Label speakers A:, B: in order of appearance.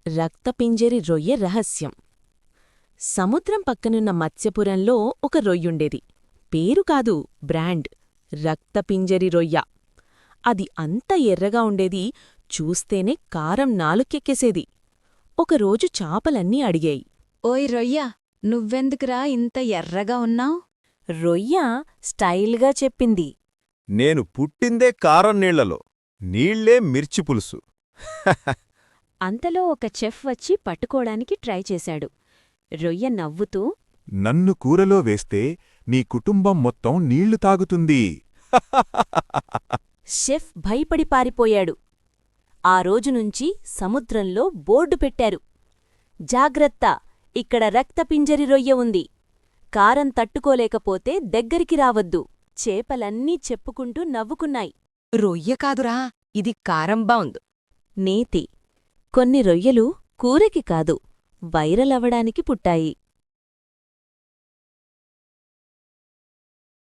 A: రక్తపింజరి రొయ్య రహస్యం. సముద్రం పక్కనున్న మత్స్యపురంలో ఒక రొయ్యుండేది. పేరు కాదు, బ్రాండ్. రక్తపింజరి రొయ్య. అది అంత ఎర్రగా ఉండేది, చూస్తేనే కారం నాలుకెక్కేసేది. ఒకరోజు చాపలన్నీ అడిగాయి.
B: ఓయ్ రొయ్య, నువ్వెందుకురా ఇంత ఎర్రగా ఉన్నావ్?
A: రొయ్య స్టైల్గా చెప్పింది.
C: నేను పుట్టిందే కారం నీళ్లలో, నీళ్లే మిర్చి పులుసు.
B: అంతలో ఒక చెఫ్ వచ్చి పట్టుకోడానికి ట్రై చేశాడు. రొయ్య నవ్వుతూ,
D: నన్ను కూరలో వేస్తే నీ కుటుంబం మొత్తం నీళ్లు తాగుతుంది.
A: షెఫ్ భయపడి పారిపోయాడు. ఆ రోజునుంచి సముద్రంలో బోర్డు పెట్టారు. జాగ్రత్త, ఇక్కడ రక్తపింజరి రొయ్య ఉంది. కారం తట్టుకోలేకపోతే దగ్గరికి రావద్దు. చేపలన్నీ చెప్పుకుంటూ నవ్వుకున్నాయి.
E: రొయ్య కాదురా, ఇది కారం బావుంది.
A: నీతి: కొన్ని రొయ్యలు కూరకి కాదు, వైరల్ అవడానికి పుట్టాయి.